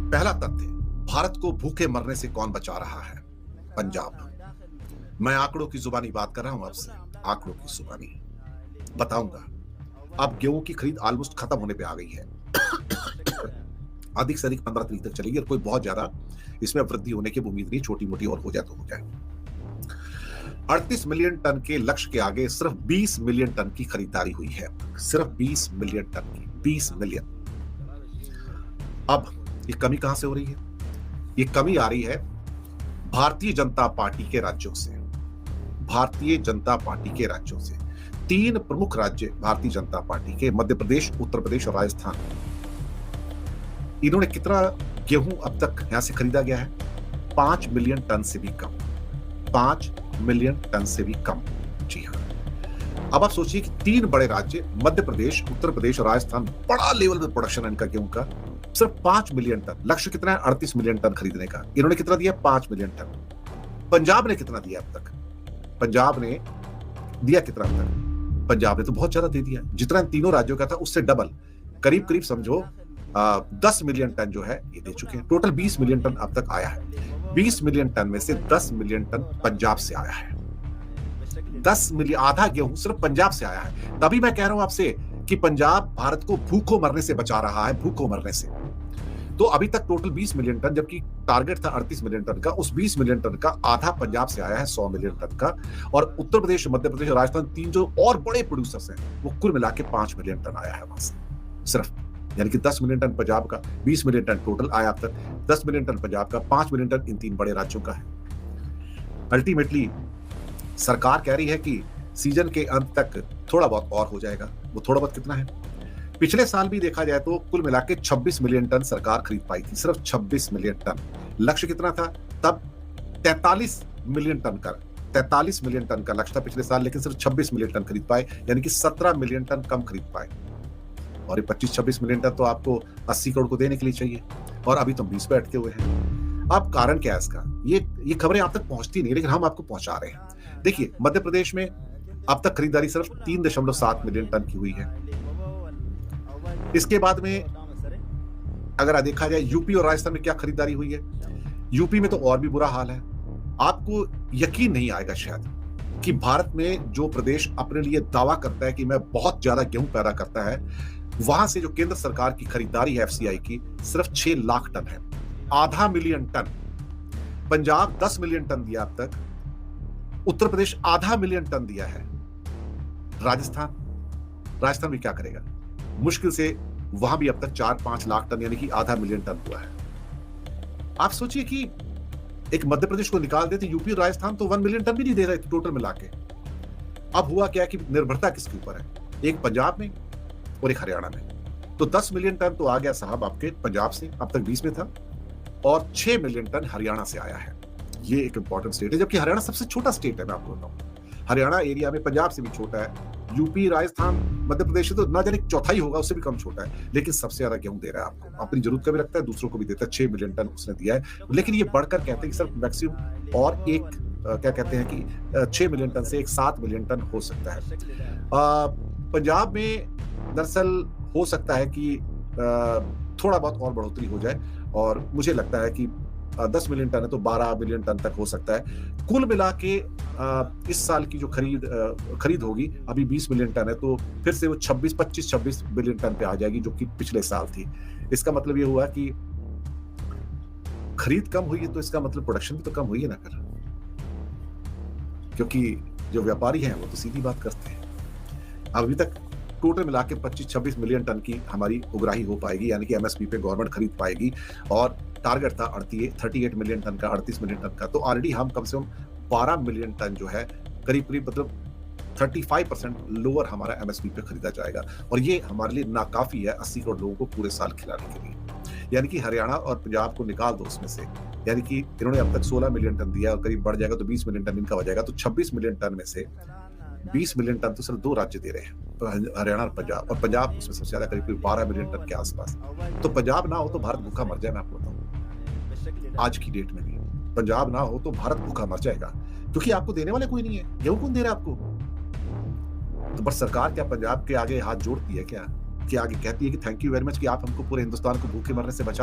पहला तथ्य, भारत को भूखे मरने से कौन बचा रहा है? पंजाब। मैं आंकड़ों की जुबानी बात कर रहा हूं आपसे, आंकड़ों की जुबानी बताऊंगा। अब गेहूं की खरीद ऑलमोस्ट खत्म होने पे आ गई है। अधिक से अधिक 15 तारीख तक चलेगी और कोई बहुत ज्यादा इसमें वृद्धि होने की उम्मीद नहीं, छोटी मोटी और हो जाए तो हो जाए। 38 मिलियन टन के लक्ष्य के आगे सिर्फ 20 मिलियन टन की खरीदारी हुई है। सिर्फ 20 मिलियन टन की, 20 मिलियन। अब ये कमी कहां से हो रही है? ये कमी आ रही है भारतीय जनता पार्टी के राज्यों से। भारतीय जनता पार्टी के राज्यों से तीन प्रमुख राज्य भारतीय जनता पार्टी के, मध्य प्रदेश, उत्तर प्रदेश और राजस्थान। इन्होंने कितना गेहूं अब तक यहां से खरीदा गया है? 5 मिलियन टन से भी कम। 5 मिलियन टन से भी कम। जी हां। अब आप सोचिए कि तीन बड़े राज्य, मध्य प्रदेश, उत्तर प्रदेश और राजस्थान, बड़ा लेवल पे प्रोडक्शन है इनका गेहूं का। सिर्फ 5 मिलियन टन। लक्ष्य कितना है? 38 मिलियन टन खरीदने का। इन्होंने कितना दिया? 5 मिलियन टन। पंजाब ने कितना दिया अब तक? पंजाब ने दिया कितना अब तक? पंजाब ने तो बहुत ज्यादा दे दिया, जितना इन तीनों राज्यों का था उससे डबल। करीब करीब समझो 10 मिलियन टन जो है ये दे चुके हैं। टोटल 20 मिलियन टन अब तक आया है। 20 मिलियन टन में से 10 मिलियन टन पंजाब से आया है। 10 मिलियन, आधा गेहूं सिर्फ पंजाब से आया है। तभी मैं कह रहा हूं आपसे कि पंजाब भारत को भूखों मरने से बचा रहा है, भूखों मरने से। तो अभी तक टोटल 20 मिलियन टन, जबकि टारगेट था 38 मिलियन टन का। उस 20 मिलियन टन का आधा पंजाब से आया है, 100 मिलियन टन का। और उत्तर प्रदेश, मध्य प्रदेश और राजस्थान, तीन जो और बड़े प्रोड्यूसर्स हैं, वो कुल मिला के 5 मिलियन टन आया है वहां से सिर्फ। यानी कि 10 मिलियन टन पंजाब का, 20 मिलियन टन टोटल आया अब तक। 10 मिलियन टन पंजाब का, 5 मिलियन टन इन तीन बड़े राज्यों का है। अल्टीमेटली सरकार कह रही है कि सीजन के अंत तक थोड़ा बहुत और हो जाएगा। वो थोड़ा बहुत कितना है? पिछले साल भी देखा जाए तो कुल मिला के 26 मिलियन टन सरकार खरीद पाई थी, सिर्फ 26 मिलियन टन। लक्ष्य कितना था तब? 43 मिलियन टन का, 43 मिलियन टन का लक्ष्य था पिछले साल, लेकिन सिर्फ 26 मिलियन टन खरीद पाए, यानी कि 17 मिलियन टन कम खरीद पाए। और ये 25-26 मिलियन टन तो आपको 80 करोड़ को देने के लिए चाहिए, और अभी तो 20 पे अटके हुए हैं। अब कारण क्या है इसका? ये खबरें आप तक पहुंचती नहीं, लेकिन हम आपको पहुंचा रहे हैं। देखिए, मध्य प्रदेश में अब तक खरीदारी सिर्फ 3.7 मिलियन टन की हुई है। इसके बाद में अगर देखा जाए यूपी और राजस्थान में क्या खरीदारी हुई है, यूपी में तो और भी बुरा हाल है। आपको यकीन नहीं आएगा शायद कि भारत में जो प्रदेश अपने लिए दावा करता है कि मैं बहुत ज्यादा गेहूं पैदा करता है, वहां से जो केंद्र सरकार की खरीदारी है एफसीआई की, सिर्फ 6 लाख टन है, आधा million ton. Punjab 10 million ton दिया अब तक, उत्तर प्रदेश आधा मिलियन टन दिया है। राजस्थान भी क्या करेगा? मुश्किल से वहां भी अब तक 4-5 लाख टन, यानी कि आधा मिलियन टन हुआ है। आप सोचिए कि एक मध्य प्रदेश को निकाल देते, यूपी और राजस्थान तो 1 मिलियन टन भी नहीं दे रहे थे टोटल मिला के। अब हुआ क्या कि निर्भरता किसके ऊपर है? एक पंजाब में और एक हरियाणा में। तो 10 मिलियन टन तो आ गया साहब आपके पंजाब से, अब तक 20 में था, और 6 मिलियन टन हरियाणा से आया है। ये एक इंपॉर्टेंट स्टेट है, जबकि हरियाणा सबसे छोटा स्टेट है। मैं आपको बताऊं, हरियाणा एरिया में पंजाब से भी छोटा है। यूपी, राजस्थान, मध्य प्रदेश तो ना जाने चौथाई होगा, उससे भी कम छोटा है, लेकिन सबसे ज्यादा गेहूं दे रहा है आपको। अपनी जरूरत का भी रखता है, दूसरों को भी देता है। 6 मिलियन टन उसने दिया है, लेकिन ये बढ़कर कहते हैं कि सिर्फ मैक्सिमम और एक क्या कहते हैं कि 6 मिलियन टन से एक 7 मिलियन टन हो सकता है। पंजाब में दरअसल हो सकता है कि थोड़ा बहुत और बढ़ोतरी हो जाए, और मुझे लगता है कि 10 मिलियन टन है तो 12 मिलियन टन तक हो सकता है। कुल मिला के इस साल की जो खरीद होगी, अभी 20 मिलियन टन है, तो फिर से वो 25-26 मिलियन टन पे आ जाएगी, जो कि पिछले साल थी। इसका मतलब ये हुआ कि खरीद कम हुई है, तो इसका मतलब प्रोडक्शन भी तो कम हुई है ना कर, क्योंकि जो व्यापारी हैं वो तो सीधी बात करते हैं। अभी तक टोटल मिला के 25-26 मिलियन टन की हमारी उगराही हो पाएगी, यानी कि एमएसपी पे गवर्नमेंट खरीद पाएगी। और टारगेट था 38 मिलियन टन का, 38 मिलियन टन का। तो ऑलरेडी हम कम से कम 12 मिलियन टन जो है, करीब मतलब 35% लोअर हमारा एमएसपी पे खरीदा जाएगा, और ये हमारे लिए नाकाफी है 80 करोड़ लोगों को पूरे साल खिलाने के लिए। यानी कि हरियाणा और पंजाब को निकाल दो उसमें से, यानी कि इन्होंने अब तक 16 मिलियन टन दिया, और करीब बढ़ जाएगा तो 20 मिलियन टन इनका हो जाएगा। तो 26 मिलियन टन में से 20 मिलियन टन तो सिर्फ 2 राज्य दे रहे हैं, तो हरियाणा और पंजाब उसमें सबसे ज्यादा, करीब 12 मिलियन टन के आसपास। तो पंजाब ना हो तो भारत भूखा मर जाए। मैं आपको बताऊं, आज की डेट में भी पंजाब ना हो तो भारत भूखा मर जाएगा, क्योंकि आपको देने वाले कोई नहीं है। गेहूं कौन दे रहा है आपको? तो पर सरकार क्या पंजाब के आगे हाथ जोड़ती है क्या? कि आगे कहती है कि थैंक यू वेरी मच कि आप हमको, पूरे हिंदुस्तान को भूखे मरने से बचा